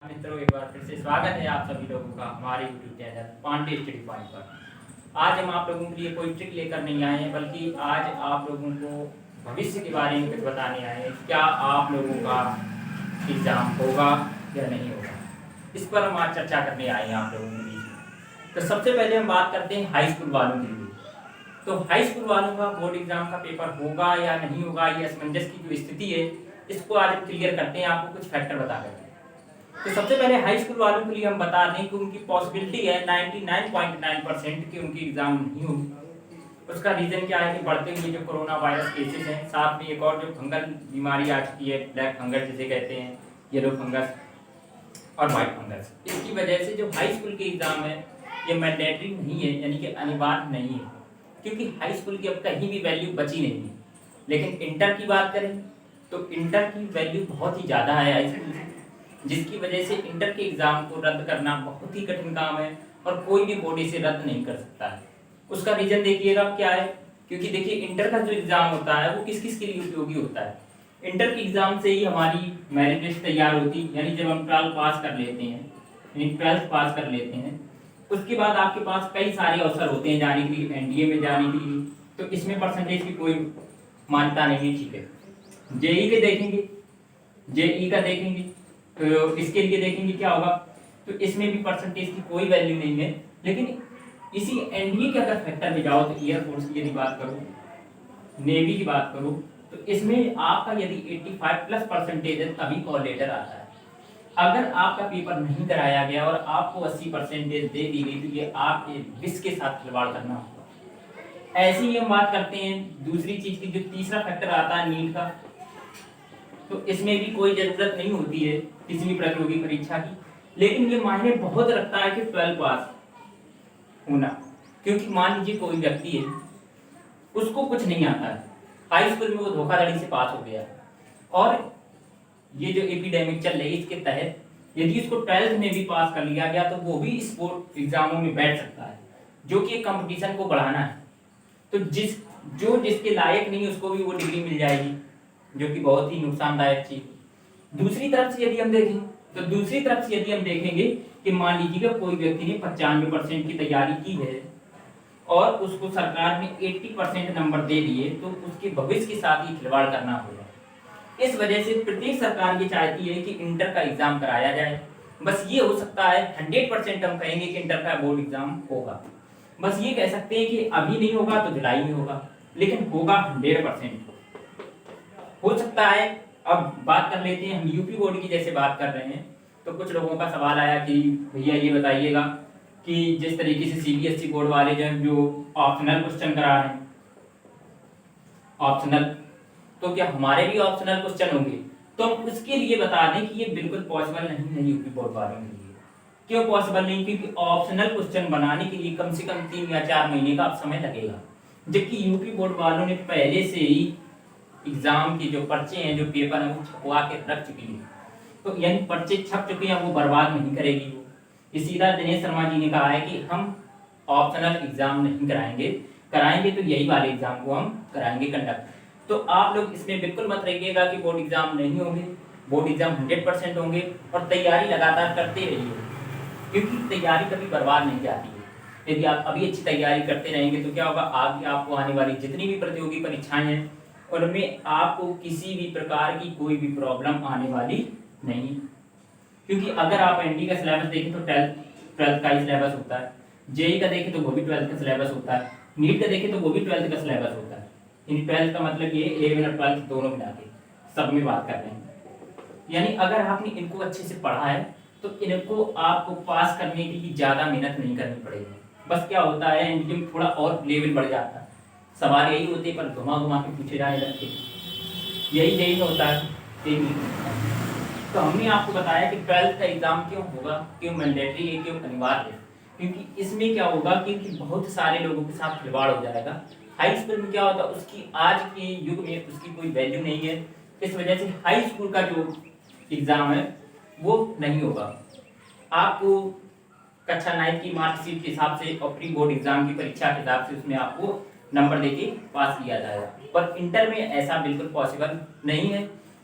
मित्रों, एक बार फिर से स्वागत है आप सभी लोगों का हमारे YouTube channel Pandey study point पर। आज हम आप लोगों के लिए कोई ट्रिक लेकर नहीं आए हैं, बल्कि आज आप लोगों को भविष्य के बारे में कुछ बताने आए हैं। क्या आप लोगों का एग्जाम होगा या नहीं होगा, इस पर हम आज चर्चा करने आए हैं आप लोगों के बीच में। तो सबसे पहले हम बात करते हैं हाई स्कूल वालों के लिए। तो हाई स्कूल वालों का बोर्ड एग्जाम का पेपर होगा या नहीं होगा, ये असमंजस की जो स्थिति है, इसको आज हम क्लियर करते हैं आपको कुछ फैक्टर बता करके। तो सबसे पहले हाई स्कूल वालों के लिए हम बता दें कि उनकी पॉसिबिलिटी है 99.9% कि उनकी एग्जाम नहीं होगी। उसका रीजन क्या है कि बढ़ते हुए जो कोरोना वायरस केसेस हैं, साथ में एक और जो फंगल बीमारी आ चुकी है, ब्लैक फंगस जिसे कहते हैं, येलो फंगस और व्हाइट फंगस, इसकी वजह से जो हाई स्कूल के एग्जाम है ये मैंडेटरी नहीं है, यानी कि अनिवार्य नहीं है, क्योंकि हाई स्कूल की अब कहीं भी वैल्यू बची नहीं है। लेकिन इंटर की बात करें तो इंटर की वैल्यू बहुत ही ज़्यादा है हाई स्कूल से, जिसकी वजह से इंटर के एग्जाम को रद्द करना बहुत ही कठिन काम है और कोई भी बॉडी इसे रद्द नहीं कर सकता है। उसका रीजन देखिएगा क्या है, क्योंकि देखिए इंटर का जो एग्जाम होता है वो किस किस के लिए उपयोगी होता है। इंटर के एग्जाम से ही हमारी मेरिट लिस्ट तैयार होती है, यानी जब हम 12 पास कर लेते हैं, यानी 12th पास कर लेते हैं, उसके बाद आपके पास कई सारे अवसर होते हैं जाने के लिए, एनडीए में जाने के लिए। तो इसमें परसेंटेज की कोई मान्यता नहीं है, ठीक है। जेई के देखेंगे, जेई का देखेंगे तो इसके लिए देखेंगे क्या होगा, तो इसमें भी परसेंटेज की कोई वैल्यू नहीं है। लेकिन इसी एनडीए के अगर फैक्टर में जाओ तो एयरफोर्स की यदि बात करूँ, नेवी की बात करूँ, तो इसमें आपका यदि 85 प्लस परसेंटेज है तभी कॉल लेटर आता है। अगर आपका पेपर नहीं कराया गया और आपको 80 परसेंटेज दे दी गई तो ये आपके विष के साथ खिलवाड़ करना होगा। ऐसे ही हम बात करते हैं दूसरी चीज की, जो तीसरा फैक्टर आता है नीट का। तो इसमें भी कोई जरूरत नहीं होती है किसी भी प्रतियोगी परीक्षा की, लेकिन ये मायने बहुत रखता है कि 12 पास होना। क्योंकि मान लीजिए कोई व्यक्ति है, उसको कुछ नहीं आता है, हाई स्कूल में वो धोखाधड़ी से पास हो गया, और ये जो एपिडेमिक चल रही है इसके तहत यदि उसको 12th में भी पास कर लिया गया तो वो भी इस बोर्ड एग्जामों में बैठ सकता है, जो कि कंपटीशन को बढ़ाना है। तो जिसके लायक नहीं उसको भी वो डिग्री मिल जाएगी, जो कि बहुत ही नुकसानदायक चीज। दूसरी तरफ से यदि हम देखेंगे कि मान लीजिएगा कोई व्यक्ति ने 95% की तैयारी की है और उसको सरकार ने 80% नंबर दे दिए, तो उसके भविष्य के साथ ही खिलवाड़ करना होगा। इस वजह से प्रत्येक सरकार ये चाहती है कि इंटर का एग्जाम कराया जाए। बस ये हो सकता है 100% हम कहेंगे कि इंटर का बोर्ड एग्जाम होगा, बस ये कह सकते हैं कि अभी नहीं होगा तो जुलाई में होगा, लेकिन होगा 100% हो सकता है। अब बात कर लेते हैं हम यूपी बोर्ड की, जैसे बात कर रहे हैं तो कुछ लोगों का सवाल आया कि भैया ये बताइएगा कि जिस तरीके से सीबीएसई बोर्ड वाले जो ऑप्शनल क्वेश्चन करा रहे हैं, ऑप्शनल, तो क्या हमारे भी ऑप्शनल क्वेश्चन होंगे? तो हम उसके लिए बता दें कि ये बिल्कुल पॉसिबल नहीं है यूपी बोर्ड वालों के लिए। क्यों पॉसिबल नहीं? क्योंकि ऑप्शनल क्वेश्चन बनाने के लिए कम से कम 3 या 4 महीने का समय लगेगा, जबकि यूपी बोर्ड वालों ने पहले से ही एग्जाम के जो पर्चे हैं, जो पेपर हैं, वो छपवा के रख चुकी है। तो यानी पर्चे छप चुके हैं, वो बर्बाद नहीं करेगी वो। इसीलिए दिनेश शर्मा जी ने कहा है कि हम ऑप्शनल एग्जाम नहीं कराएंगे तो यही वाले एग्जाम को हम कराएंगे कंडक्ट। तो आप लोग इसमें बिल्कुल मत रहिएगा कि बोर्ड एग्जाम नहीं होंगे, बोर्ड एग्जाम 100% होंगे, और तैयारी लगातार करते रहिए, क्योंकि तैयारी कभी बर्बाद नहीं जाती है। यदि आप अभी अच्छी तैयारी करते रहेंगे तो क्या होगा, आगे आपको आने वाली जितनी भी प्रतियोगी परीक्षाएं हैं उनमें आपको किसी भी प्रकार की कोई भी प्रॉब्लम आने वाली नहीं। क्योंकि अगर आप एनडी का सिलेबस देखें तो 12th का ही सिलेबस होता है, जेई का देखें तो वो भी 12th का सिलेबस होता है, नीट का देखें तो वो भी 12th का सिलेबस होता है। इन 12th का मतलब ये 11 और 12th दोनों मिला के सब में बात कर रहे हैं। यानी अगर आपने इनको अच्छे से पढ़ा है तो इनको आपको पास करने के लिए ज़्यादा मेहनत नहीं करनी पड़ेगी। बस क्या होता है, एनडी में थोड़ा और लेवल बढ़ जाता है, सवाल यही होते पर घुमा घुमा के पूछे जाने लगते, यही होता है। तो हमने आपको बताया कि 12th का एग्जाम क्यों होगा, क्यों मैंडेटरी है, क्यों अनिवार्य है, क्योंकि इसमें क्या होगा कि बहुत सारे लोगों के साथ खिलवाड़ हो जाएगा। हाई स्कूल में क्या होता है, उसकी आज के युग में उसकी कोई वैल्यू नहीं है, इस वजह से हाई स्कूल का जो एग्जाम है वो नहीं होगा। आपको कक्षा 9 की मार्कशीट के हिसाब से और प्री बोर्ड एग्जाम की परीक्षा के हिसाब से उसमें आपको नंबर देके पास किया जाएगा, पर इंटर में ऐसा बिल्कुल पॉसिबल नहीं है।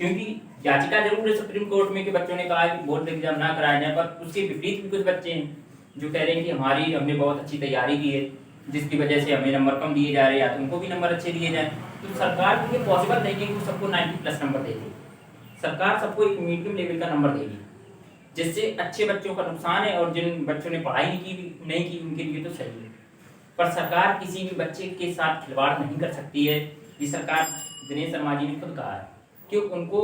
क्योंकि याचिका जरूर है सुप्रीम कोर्ट में कि बच्चों ने कहा कि बोर्ड एग्जाम ना कराया जाए, पर उसके विपरीत भी कुछ बच्चे हैं जो कह रहे हैं कि हमने बहुत अच्छी तैयारी की है, जिसकी वजह से हमें नंबर कम दिए जा रहे हैं, या तो उनको भी नंबर अच्छे दिए जाए। तो सरकार के लिए पॉसिबल नहीं है कि वो सबको 90+ नंबर देगी। सरकार सबको एक मीडियम लेवल का नंबर देगी, जिससे अच्छे बच्चों का नुकसान है और जिन बच्चों ने पढ़ाई नहीं की उनके लिए तो सही है। पर सरकार किसी भी बच्चे के साथ खिलवाड़ नहीं कर सकती है। ये सरकार दिनेश शर्मा जी ने खुद कहा है कि उनको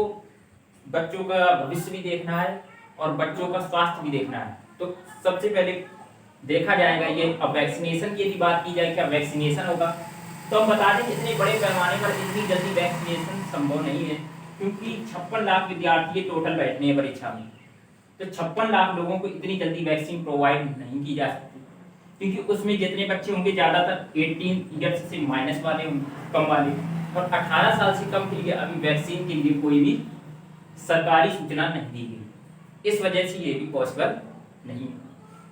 बच्चों का भविष्य भी देखना है और बच्चों का स्वास्थ्य भी देखना है। तो सबसे पहले देखा जाएगा ये, अब वैक्सीनेशन की यदि बात की जाए, क्या वैक्सीनेशन होगा, तो हम बता दें इतने बड़े पैमाने पर इतनी जल्दी वैक्सीनेशन संभव नहीं है, क्योंकि 56 लाख विद्यार्थी टोटल बैठने हैं परीक्षा में। तो 56 लाख लोगों को इतनी जल्दी वैक्सीन प्रोवाइड नहीं की जा सकती, क्योंकि उसमें जितने बच्चे होंगे ज़्यादातर 18 ईयर्स से माइनस वाले कम वाले, और 18 साल से कम के लिए अभी वैक्सीन के लिए कोई भी सरकारी सूचना नहीं दी गई। इस वजह से ये भी पॉसिबल नहीं है।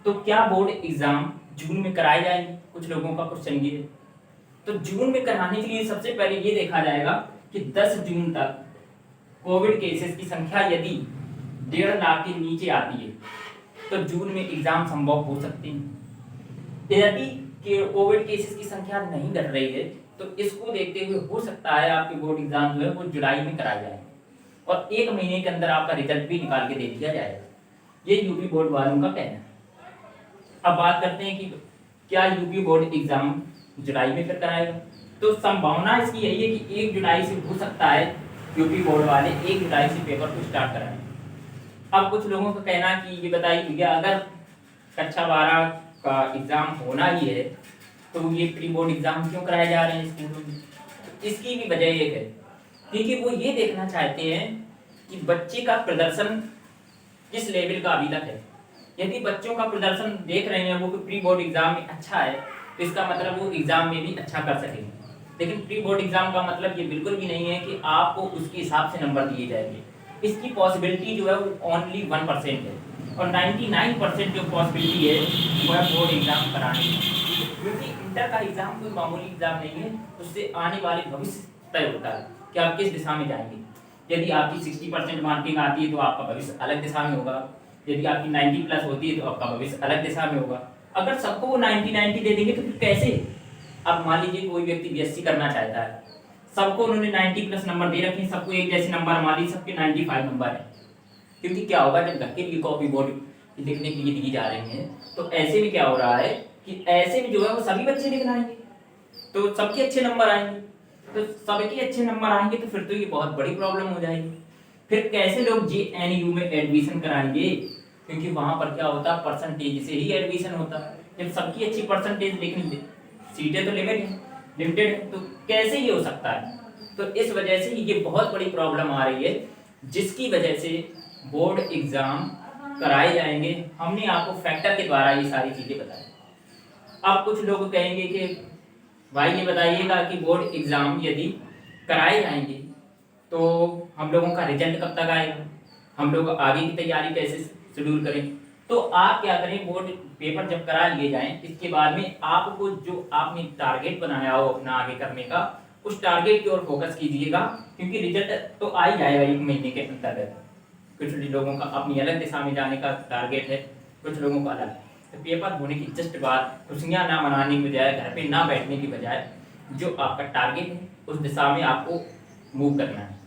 तो क्या बोर्ड एग्जाम जून में कराए जाएंगे? कुछ लोगों का क्वेश्चन ये है। तो जून में कराने के लिए सबसे पहले ये देखा जाएगा कि 10 जून तक कोविड केसेस की संख्या यदि 1.5 लाख के नीचे आती है तो जून में एग्जाम संभव हो सकते हैं। यदि कोविड केसेस की संख्या नहीं घट रही है तो इसको देखते हुए हो सकता है आपके बोर्ड एग्जाम जो है वो जुलाई में कराए जाए और 1 महीने के अंदर आपका रिजल्ट भी निकाल के दे दिया जाएगा। ये यूपी बोर्ड वालों का कहना है। अब बात करते हैं कि क्या यूपी बोर्ड एग्जाम जुलाई में फिर कराएगा? तो संभावना इसकी यही है कि 1 जुलाई से हो सकता है यूपी बोर्ड वाले 1 जुलाई से पेपर को स्टार्ट कराएं। अब कुछ लोगों का कहना कि ये बताइए भैया, अगर कक्षा 12 का एग्जाम होना ही है तो ये प्री बोर्ड एग्जाम क्यों कराए जा रहे हैं स्कूलों में? तो इसकी भी वजह एक है, क्योंकि वो ये देखना चाहते हैं कि बच्चे का प्रदर्शन किस लेवल का अभी तक है। यदि बच्चों का प्रदर्शन देख रहे हैं वो प्री बोर्ड एग्जाम में अच्छा है तो इसका मतलब वो एग्जाम में भी अच्छा कर सकेंगे। लेकिन प्री बोर्ड एग्जाम का मतलब ये बिल्कुल भी नहीं है कि आपको उसके हिसाब से नंबर दिए जाएंगे। इसकी पॉसिबिलिटी जो है वो ओनली 1% है और 99% जो पॉसिबिलिटी है वो है बोर्ड एग्जाम कराने की, क्योंकि इंटर का एग्जाम कोई मामूली एग्जाम नहीं है। उससे आने वाले भविष्य तय होता है कि आप किस दिशा में जाएंगे। यदि आपकी 60% मार्किंग आती है तो आपका भविष्य अलग दिशा में होगा, यदि आपकी 90+ होती है तो आपका भविष्य अलग दिशा में होगा। अगर सबको वो 90 दे देंगे तो फिर कैसे? अब मान लीजिए कोई व्यक्ति बीएससी करना चाहता है, सबको उन्होंने 90+ नंबर दे रखे हैं, सबको एक जैसे नंबर, मान लीजिए सबके 95 नंबर है, क्योंकि क्या होगा जब घर के लिए कॉपी बोर्ड लिखने के लिए दी जा रही है तो ऐसे में क्या हो रहा है कि ऐसे में जो है वो सभी बच्चे लिख आएंगे तो सबके अच्छे नंबर आएंगे। तो सबके अच्छे नंबर आएंगे तो फिर तो ये बहुत बड़ी प्रॉब्लम हो जाएगी। फिर कैसे लोग जेएनयू में एडमिशन कराएंगे? क्योंकि वहां पर क्या होता है, परसेंटेज से ही एडमिशन होता है। जब सबकी अच्छी परसेंटेज, लेकिन सीटें तो लिमिटेड है, तो कैसे ये हो सकता है? तो इस वजह से ये बहुत बड़ी प्रॉब्लम आ रही है, जिसकी वजह से बोर्ड एग्जाम कराए जाएंगे। हमने आपको फैक्टर के द्वारा ये सारी चीजें बताई। अब कुछ लोग कहेंगे कि भाई ये बताइएगा कि बोर्ड एग्जाम यदि कराए जाएंगे तो हम लोगों का रिजल्ट कब तक आएगा, हम लोग आगे की तैयारी कैसे शेड्यूल करें? तो आप क्या करें, बोर्ड पेपर जब करा लिए जाएं इसके बाद में आपको जो आपने टारगेट बनाया हो अपना आगे करने का, उस टारगेट की ओर फोकस कीजिएगा, क्योंकि रिजल्ट तो आ ही जाएगा 1 महीने के अंतर्गत। कुछ लोगों का अपनी अलग दिशा में जाने का टारगेट है, कुछ लोगों का अलग। तो पेपर होने की जस्ट बाद खुशियाँ ना मनाने की बजाय, घर पे ना बैठने की बजाय, जो आपका टारगेट है उस दिशा में आपको मूव करना है।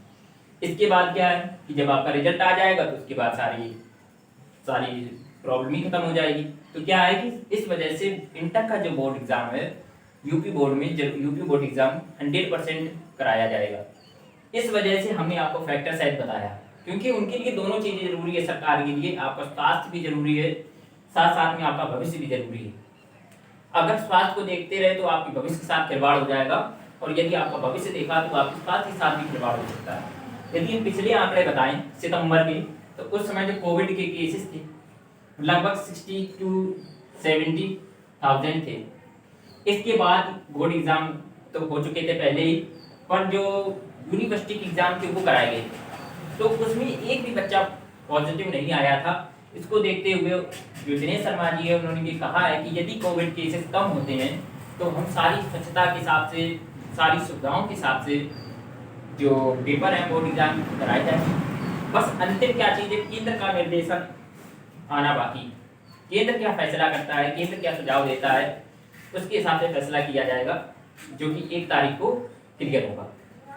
इसके बाद क्या है कि जब आपका रिजल्ट आ जाएगा तो उसके बाद सारी प्रॉब्लम ही खत्म हो जाएगी। तो क्या है कि इस वजह से इंटर का जो बोर्ड एग्जाम है यूपी बोर्ड में, यूपी बोर्ड एग्जाम 100% कराया जाएगा। इस वजह से हमने आपको फैक्टर शायद बताया, क्योंकि उनके लिए दोनों चीजें जरूरी है। सरकार के लिए आपका स्वास्थ्य भी जरूरी है, साथ साथ में आपका भविष्य भी जरूरी है। अगर स्वास्थ्य को देखते रहे तो आपके भविष्य के साथ खिलवाड़ हो जाएगा, और यदि आपका भविष्य देखा तो आपके स्वास्थ्य के साथ भी खिलवाड़ हो सकता है। यदि हम पिछले आंकड़े बताएं सितंबर के, तो उस समय जो कोविड के केसेस थे लगभग 60 to 70,000 थे। इसके बाद बोर्ड एग्जाम तो हो चुके थे पहले ही, पर जो यूनिवर्सिटी के एग्जाम थे वो कराए गए तो उसमें एक भी बच्चा पॉजिटिव नहीं आया था। इसको देखते हुए जो दिनेश शर्मा जी है उन्होंने ये कहा है कि यदि कोविड केसेस कम होते हैं तो हम सारी स्वच्छता के हिसाब से, सारी सुविधाओं के हिसाब से जो पेपर है बोर्ड एग्जाम कराए जाए। बस अंतिम क्या चीज़ है, केंद्र का निर्देशन आना बाकी। केंद्र क्या फैसला करता है, केंद्र क्या सुझाव देता है, उसके हिसाब से फैसला किया जाएगा, जो कि 1 तारीख को क्लियर होगा।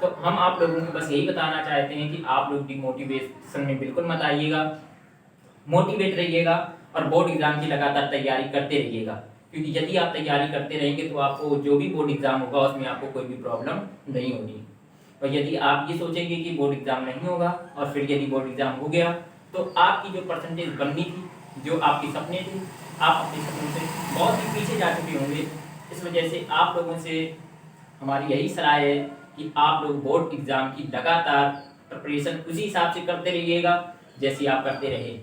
तो हम आप लोगों को बस यही बताना चाहते हैं कि आप लोग डिमोटिवेशन में बिल्कुल मत आइएगा, मोटिवेट रहिएगा और बोर्ड एग्जाम की लगातार तैयारी करते रहिएगा। क्योंकि यदि आप तैयारी करते रहेंगे तो आपको जो भी बोर्ड एग्जाम होगा उसमें आपको कोई भी प्रॉब्लम नहीं होगी। और यदि आप ये सोचेंगे कि बोर्ड एग्जाम नहीं होगा और फिर यदि बोर्ड एग्जाम हो गया तो आपकी जो परसेंटेज बननी थी, जो आपके सपने थे, आप अपने सपनों से बहुत ही पीछे जा चुके होंगे। इस वजह से आप लोगों से हमारी यही सलाह है कि आप लोग बोर्ड एग्जाम की लगातार प्रिपरेशन उसी हिसाब से करते रहिएगा जैसे आप करते रहे,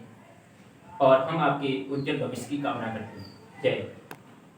और हम आपके उज्जवल भविष्य की कामना करते हैं। जय हिंद।